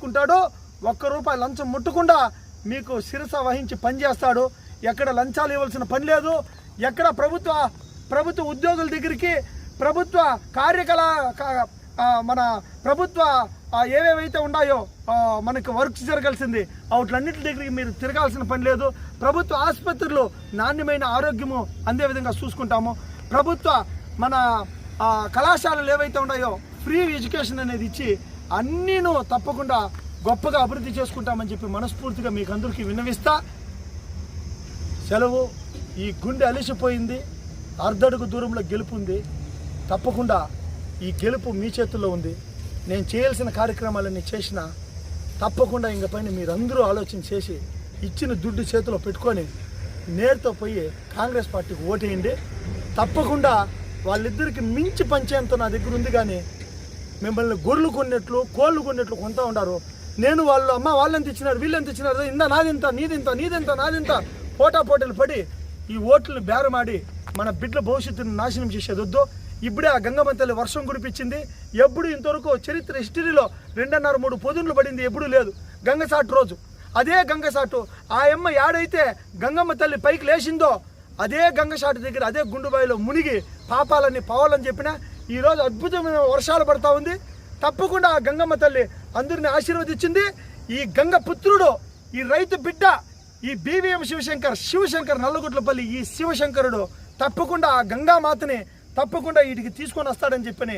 తీసుకుంటాడో ₹1 లంచం ముట్టకుండా మీకు శిరస వహించి పనిచేస్తాడు. ఎక్కడ లంచాలు ఇవ్వాల్సిన పని లేదు. ఎక్కడ ప్రభుత్వ ఉద్యోగుల దగ్గరికి ప్రభుత్వ మన ప్రభుత్వ ఏవేవైతే ఉన్నాయో మనకు వర్క్స్ జరగాల్సింది వాటిలన్నింటి దగ్గరికి మీరు తిరగాల్సిన పని లేదు. ప్రభుత్వ ఆసుపత్రులు నాణ్యమైన ఆరోగ్యము అందే విధంగా చూసుకుంటాము. ప్రభుత్వ మన కళాశాలలు ఏవైతే ఉన్నాయో ఫ్రీ ఎడ్యుకేషన్ అనేది ఇచ్చి అన్నీను తప్పకుండా గొప్పగా అభివృద్ధి చేసుకుంటామని చెప్పి మనస్ఫూర్తిగా మీకు అందరికీ విన్నవిస్తా సెలవు. ఈ గుండె అలిసిపోయింది. అర్ధడుగు దూరంలో గెలుపు ఉంది. తప్పకుండా ఈ గెలుపు మీ చేతుల్లో ఉంది. నేను చేయాల్సిన కార్యక్రమాలన్నీ చేసినా తప్పకుండా ఇంక పైన మీరందరూ ఆలోచన చేసి ఇచ్చిన దుడ్డు చేతిలో పెట్టుకొని నేరుతో పోయి కాంగ్రెస్ పార్టీకి ఓటేయండి. తప్పకుండా వాళ్ళిద్దరికి మించి పంచేంత నా దగ్గర ఉంది. కానీ మిమ్మల్ని గొర్రెలు కొన్నట్లు కోళ్ళు కొన్నట్లు కొంటూ ఉంటారు. నేను వాళ్ళెంత ఇచ్చినారు వీళ్ళెంత ఇచ్చినారు ఇందా నాదింత నీదింత నాదింత పోటాపోటీలు పడి ఈ ఓట్లను బేరమాడి మన బిడ్డల భవిష్యత్తును నాశనం చేసేది వద్దు. ఇప్పుడే ఆ గంగమ్మ తల్లి వర్షం కురిపించింది. ఎప్పుడు ఇంతవరకు చరిత్ర హిస్టరీలో 2.5-3 పొదులు పడింది ఎప్పుడు లేదు. గంగసాటు రోజు అదే గంగసాటు ఆయమ్మ యాడైతే గంగమ్మ తల్లి పైకి లేచిందో అదే గంగసాటు దగ్గర అదే గుండుబాయిలో మునిగి పాపాలని పోవాలని చెప్పిన ఈరోజు అద్భుతమైన వర్షాలు పడతా ఉంది. తప్పకుండా ఆ గంగమ్మ తల్లి అందరిని ఆశీర్వదించింది. ఈ గంగ పుత్రుడు ఈ రైతు బిడ్డ ఈ BVM శివశంకర్ నల్లగుట్లపల్లి ఈ శివశంకరుడు తప్పకుండా ఆ గంగామాతని తప్పకుండా వీటికి తీసుకొని వస్తాడని చెప్పని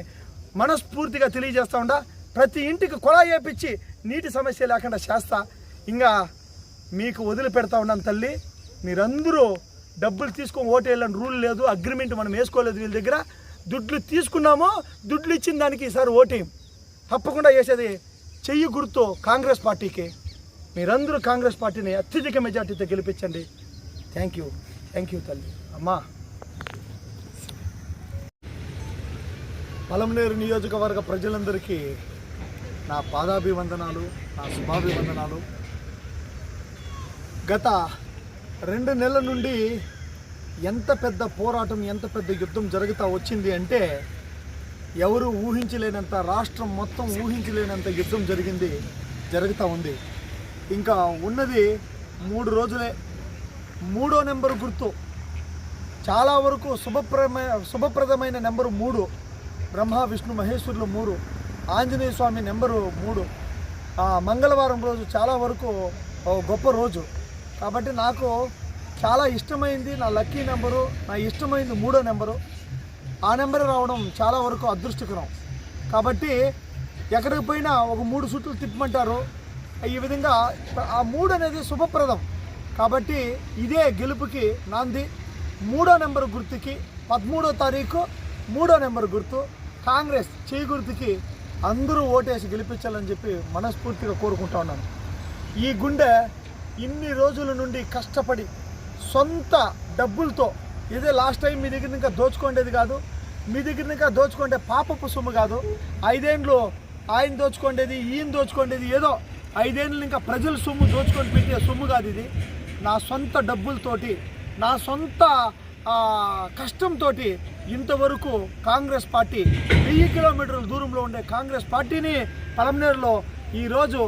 మనస్ఫూర్తిగా తెలియజేస్తా ఉండా. ప్రతి ఇంటికి కుళాయి వేపించి నీటి సమస్య లేకుండా చేస్తా. ఇంకా మీకు వదిలిపెడతా ఉన్నాను తల్లి. మీరందరూ డబ్బులు తీసుకొని ఓటేయాలని రూల్ లేదు. అగ్రిమెంట్ మనం వేసుకోలేదు. వీళ్ళ దగ్గర దుడ్లు తీసుకున్నామో దుడ్లు ఇచ్చిన దానికి ఈసారి ఓటేయం. తప్పకుండా వేసేది చెయ్యి గుర్తు కాంగ్రెస్ పార్టీకి. మీరందరూ కాంగ్రెస్ పార్టీని అత్యధిక మెజార్టీతో గెలిపించండి. థ్యాంక్ యూ తల్లి. అమ్మా పలమనేరు నియోజకవర్గ ప్రజలందరికీ నా పాదాభివందనాలు, నా శుభాభివందనాలు. గత 2 నెలల నుండి ఎంత పెద్ద పోరాటం ఎంత పెద్ద యుద్ధం జరుగుతూ వచ్చింది అంటే ఎవరు ఊహించలేనంత, రాష్ట్రం మొత్తం ఊహించలేనంత యుద్ధం జరుగుతూ ఉంది. ఇంకా ఉన్నది 3 రోజులే. 3వ నెంబరు గుర్తు చాలా వరకు శుభప్రదమైన నెంబరు 3. బ్రహ్మ విష్ణు మహేశ్వరులు 3, ఆంజనేయ స్వామి నెంబరు 3. మంగళవారం రోజు చాలా వరకు గొప్ప రోజు కాబట్టి నాకు చాలా ఇష్టమైంది నా లక్కీ నెంబరు. నా ఇష్టమైంది 3వ నెంబరు. ఆ నెంబర్ రావడం చాలా వరకు అదృష్టకరం. కాబట్టి ఎక్కడికి పోయినా ఒక 3 చుట్లు తిప్పమంటారు. ఈ విధంగా ఆ 3 అనేది శుభప్రదం. కాబట్టి ఇదే గెలుపుకి నాంది. 3వ నెంబర్ గుర్తుకి 13వ తారీఖు 3వ నెంబర్ గుర్తు కాంగ్రెస్ చేయి గుర్తుకి అందరూ ఓటేసి గెలిపించాలని చెప్పి మనస్ఫూర్తిగా కోరుకుంటా ఉన్నాను. ఈ గుండె ఇన్ని రోజుల నుండి కష్టపడి సొంత డబ్బులతో ఇదే లాస్ట్ టైం మీ దగ్గర ఇంకా దోచుకోండేది కాదు. మీ దగ్గర ఇంకా దోచుకుంటే పాపపు సొమ్ము కాదు. 5 ఏళ్ళు ఆయన దోచుకోండేది ఈయన దోచుకోండేది ఏదో 5 ఏళ్ళు ఇంకా ప్రజల సొమ్ము దోచుకొని పెట్టే సొమ్ము కాదు ఇది. నా సొంత డబ్బులతోటి నా సొంత కష్టంతో ఇంతవరకు కాంగ్రెస్ పార్టీ 1000 కిలోమీటర్ల దూరంలో ఉండే కాంగ్రెస్ పార్టీని పలమనేరులో ఈరోజు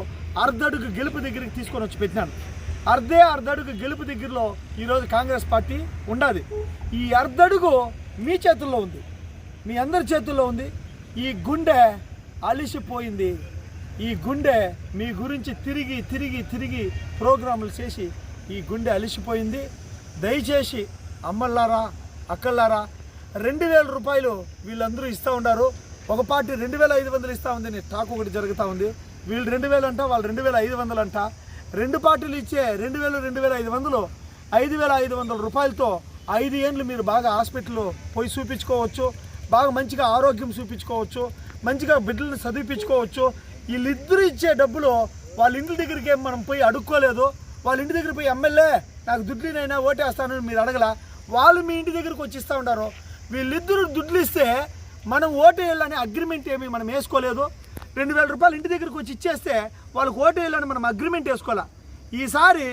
అర్ధడుగు గెలుపు దగ్గరికి తీసుకొని వచ్చి పెట్టినాను. అర్ధడుగు గెలుపు దగ్గరలో ఈరోజు కాంగ్రెస్ పార్టీ ఉండాలి. ఈ అర్ధడుగు మీ చేతుల్లో ఉంది, మీ అందరి చేతుల్లో ఉంది. ఈ గుండె అలిసిపోయింది. ఈ గుండె మీ గురించి తిరిగి ప్రోగ్రాములు చేసి ఈ గుండె అలిసిపోయింది. దయచేసి అమ్మల్లారా అక్కల్లారా 2000 రూపాయలు వీళ్ళందరూ ఇస్తూ ఉన్నారు. ఒక పార్టీ 2500 ఇస్తూ ఉంది. టాక్ ఒకటి జరుగుతూ ఉంది. వీళ్ళు 2000 అంట, వాళ్ళు 2500 అంట. 2 పార్టీలు ఇచ్చే 2000 2500 5500 రూపాయలతో 5 ఏళ్ళు మీరు బాగా హాస్పిటల్లో పోయి చూపించుకోవచ్చు. బాగా మంచిగా ఆరోగ్యం చూపించుకోవచ్చు. మంచిగా బిడ్డలను చదివించుకోవచ్చు. వీళ్ళిద్దరూ ఇచ్చే డబ్బులు వాళ్ళ ఇంటి దగ్గరికి ఏం మనం పోయి అడుక్కోలేదు. వాళ్ళ ఇంటి దగ్గర పోయి ఎమ్మెల్యే నాకు దుడ్లునైనా ఓటేస్తానని మీరు అడగల. వాళ్ళు మీ ఇంటి దగ్గరకు వచ్చి ఇస్తూ ఉంటారు. వీళ్ళిద్దరూ దుడ్లు ఇస్తే మనం ఓటేయాలని అగ్రిమెంట్ ఏమి మనం వేసుకోలేదు. 2000 రూపాయలు ఇంటి దగ్గరకు వచ్చి ఇచ్చేస్తే వాళ్ళకి ఓటేయాలని మనం అగ్రిమెంట్ వేసుకోవాలి. ఈసారి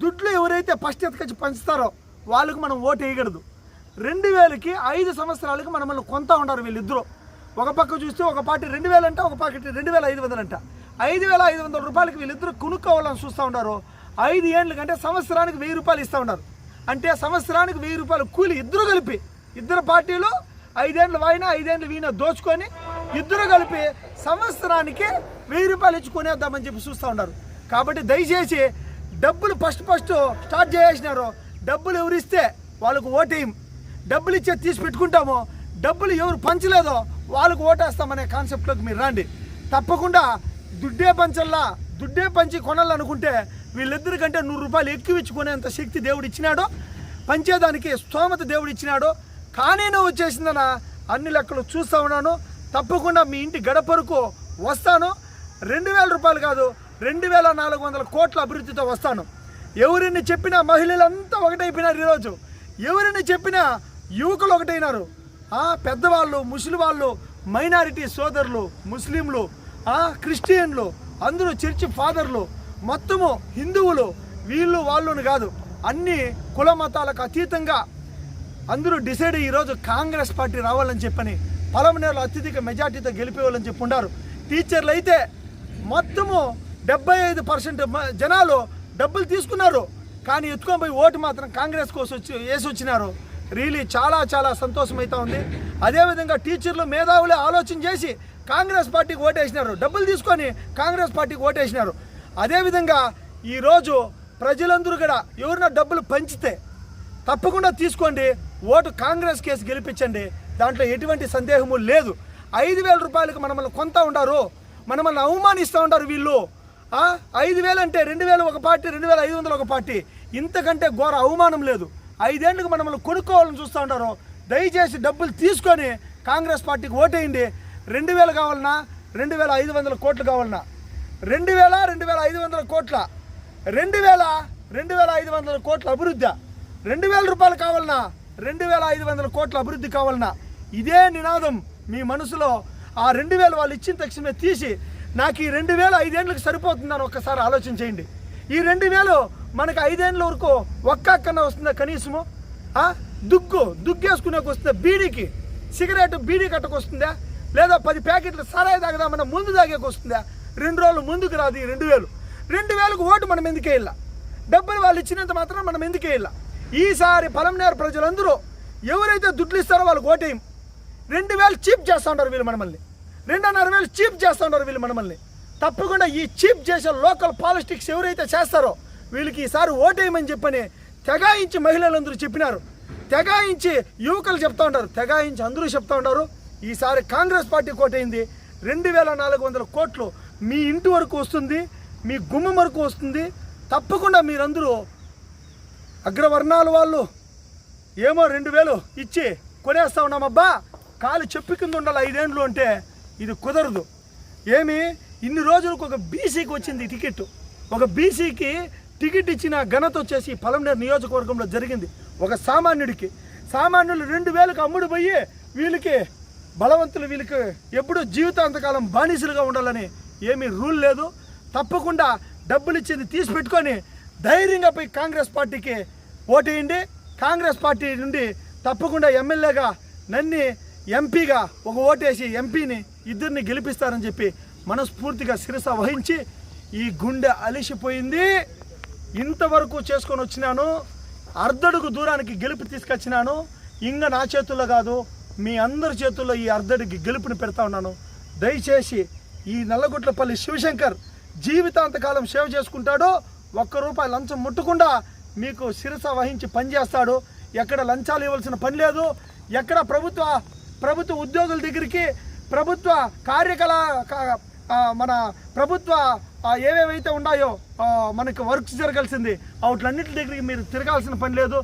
దుడ్లు ఎవరైతే ఫస్ట్ ఎత్తుకొచ్చి పంచుతారో వాళ్ళకు మనం ఓటు వేయకూడదు. 2000కి 5 సంవత్సరాలకి మనల్ని కొంతా ఉన్నారు వీళ్ళిద్దరూ. ఒక పక్క చూస్తే ఒక పార్టీ 2000 అంట, ఒక పార్టీ 2500 అంట. 5,500 రూపాయలకి వీళ్ళిద్దరు కొనుక్కోవాలని చూస్తూ ఉన్నారు. 5 ఏళ్ళ కంటే సంవత్సరానికి 1000 రూపాయలు ఇస్తూ ఉన్నారు. అంటే సంవత్సరానికి 1000 రూపాయలు కూలి ఇద్దరు కలిపి, ఇద్దరు పార్టీలు 5 ఏళ్ళు వాయినా 5 ఏళ్ళు వీణ దోచుకొని ఇద్దరు కలిపి సంవత్సరానికి 1000 రూపాయలు ఇచ్చి కొనేద్దామని చెప్పి చూస్తూ ఉన్నారు. కాబట్టి దయచేసి డబ్బులు ఫస్ట్ స్టార్ట్ చేసినారు. డబ్బులు ఎవరు ఇస్తే వాళ్ళకు ఓటేయం, డబ్బులు ఇచ్చే తీసి పెట్టుకుంటామో, డబ్బులు ఎవరు పంచలేదో వాళ్ళకు ఓటేస్తామనే కాన్సెప్ట్లోకి మీరు రండి. తప్పకుండా దుడ్డే పంచి కొనాలనుకుంటే వీళ్ళిద్దరి కంటే 100 రూపాయలు ఎక్కువ ఇచ్చుకునేంత శక్తి దేవుడు ఇచ్చినాడు, పంచేదానికి స్తోమత దేవుడు ఇచ్చినాడు. కానీ నువ్వు వచ్చేసిందన అన్ని లెక్కలు చూస్తూ ఉన్నాను. తప్పకుండా మీ ఇంటి గడపరకు వస్తాను. 2,000 రూపాయలు కాదు, 2,400 కోట్ల అభివృద్ధితో వస్తాను. ఎవరిని చెప్పినా మహిళలంతా ఒకటైపోయినారు. ఈరోజు ఎవరిని చెప్పినా యువకులు ఒకటైనారు. పెద్దవాళ్ళు, ముసలి వాళ్ళు, మైనారిటీ సోదరులు, ముస్లింలు, క్రిస్టియన్లు, అందరూ చర్చి ఫాదర్లు, మొత్తము హిందువులు, వీళ్ళు వాళ్ళని కాదు, అన్ని కుల మతాలకు అతీతంగా అందరూ డిసైడ్ ఈరోజు కాంగ్రెస్ పార్టీ రావాలని చెప్పని పలమనేరులో అత్యధిక మెజార్టీతో గెలిపేవాళ్ళని చెప్పి ఉన్నారు. టీచర్లు అయితే మొత్తము 75% జనాలు డబ్బులు తీసుకున్నారు, కానీ ఎత్తుకొని పోయి ఓటు మాత్రం కాంగ్రెస్ కోసం వేసి వచ్చినారు. రియలీ చాలా సంతోషం అవుతా ఉంది. అదేవిధంగా టీచర్లు మేధావులే ఆలోచన చేసి కాంగ్రెస్ పార్టీకి ఓటేసినారు, డబ్బులు తీసుకొని కాంగ్రెస్ పార్టీకి ఓటేసినారు. అదేవిధంగా ఈరోజు ప్రజలందరూ కూడా ఎవరైనా డబ్బులు పంచితే తప్పకుండా తీసుకోండి, ఓటు కాంగ్రెస్ కేసు గెలిపించండి. దాంట్లో ఎటువంటి సందేహము లేదు. 5,000 రూపాయలకు మనల్ని కొంతా ఉండారు, మనల్ని అవమానిస్తూ ఉంటారు వీళ్ళు. 5,000 అంటే 2,000 ఒక పార్టీ, 2,500 ఒక పార్టీ. ఇంతకంటే ఘోర అవమానం లేదు. 5 ఏళ్ళకి మనల్ని కొనుక్కోవాలని చూస్తూ ఉంటారు. దయచేసి డబ్బులు తీసుకొని కాంగ్రెస్ పార్టీకి ఓటేయండి. 2,000 కావాలన్నా, 2,500 కోట్లు కావాలన్నా, 2,500 కోట్ల 2,500 కోట్ల అభివృద్ధి, 2,000 రూపాయలు కావాలన్నా, 2,500 కోట్ల అభివృద్ధి కావాలన్నా, ఇదే నినాదం మీ మనసులో. ఆ 2,000 వాళ్ళు ఇచ్చిన తక్షణమే తీసి నాకు ఈ 2,000 5 ఏళ్ళకి సరిపోతుందని ఒక్కసారి ఆలోచన చేయండి. ఈ 2,000 మనకు 5 ఏళ్ళ వరకు ఒక్కన్నా వస్తుందా కనీసము? దుగ్గేసుకునేకి వస్తుందా? బీడీకి సిగరెట్ బీడీ కట్టకు వస్తుందా? లేదా 10 ప్యాకెట్లు సరాయి తాగదామన్నా ముందు తాగేకి వస్తుందా? 2 రోజులు ముందుకు రాదు ఈ 2,000కు ఓటు మనం ఎందుకే ఇలా? డబ్బులు వాళ్ళు ఇచ్చినంత మాత్రం మనం ఎందుకే ఇలా? ఈసారి పలమనేరు ప్రజలందరూ ఎవరైతే దుడ్లు ఇస్తారో వాళ్ళకి ఓటేయం. 2,000 చీప్ చేస్తూ ఉంటారు వీళ్ళు మనల్ని, 2,500 చీప్ చేస్తూ ఉంటారు వీళ్ళు మనల్ని. తప్పకుండా ఈ చీప్ చేసే లోకల్ పాలిటిక్స్ ఎవరైతే చేస్తారో వీళ్ళకి ఈసారి ఓటేయమని చెప్పని తెగాయించి మహిళలందరూ చెప్పినారు, తెగాయించి యువకులు చెప్తూ ఉంటారు, తెగాయించి అందరూ చెప్తూ ఉంటారు. ఈసారి కాంగ్రెస్ పార్టీ ఓటైంది. 2,400 కోట్లు మీ ఇంటి వరకు వస్తుంది, మీ గుమ్మం వరకు వస్తుంది. తప్పకుండా మీరందరూ అగ్రవర్ణాల వాళ్ళు ఏమో 2,000 ఇచ్చి కొనేస్తా ఉన్నామబ్బా, కాలు చెప్పు కింద ఉండాలి 5 ఏళ్ళు అంటే ఇది కుదరదు. ఇన్ని రోజులకు ఒక బీసీకి వచ్చింది టికెట్, ఒక బీసీకి టికెట్ ఇచ్చిన ఘనత వచ్చేసి పలమనేరు నియోజకవర్గంలో జరిగింది. ఒక సామాన్యులు 2,000కి అమ్ముడు పోయి వీళ్ళకి బలవంతులు వీళ్ళకి ఎప్పుడూ జీవితాంతకాలం బానిసలుగా ఉండాలని ఏమీ రూల్ లేదు. తప్పకుండా డబ్బులు ఇచ్చింది తీసి పెట్టుకొని ధైర్యంగా పోయి కాంగ్రెస్ పార్టీకి ఓటేయండి. కాంగ్రెస్ పార్టీ నుండి తప్పకుండా ఎమ్మెల్యేగా నన్ను ఎంపీగా ఒక ఓటేసి ఎంపీని ఇద్దరిని గెలిపిస్తారని చెప్పి మనస్ఫూర్తిగా శిరస వహించి ఈ గుండె అలిసిపోయింది. ఇంతవరకు చేసుకొని వచ్చినాను, అర్ధడుగు దూరానికి గెలుపు తీసుకొచ్చినాను. ఇంకా నా చేతుల్లో కాదు, మీ అందరి చేతుల్లో ఈ అర్ధడికి గెలుపుని పెడతా ఉన్నాను. దయచేసి ఈ నల్లగొట్లపల్లి శివశంకర్ జీవితాంతకాలం సేవ చేసుకుంటాడు. 1 రూపాయి లంచం ముట్టకుండా మీకు శిరస వహించి పనిచేస్తాడు. ఎక్కడ లంచాలు ఇవ్వాల్సిన పని లేదు. ఎక్కడ ప్రభుత్వ ఉద్యోగుల దగ్గరికి ప్రభుత్వ మన ప్రభుత్వ ఏవేవైతే ఉన్నాయో మనకు వర్క్స్ జరగాల్సింది వాటిలన్నింటి దగ్గరికి మీరు తిరగాల్సిన పని లేదు.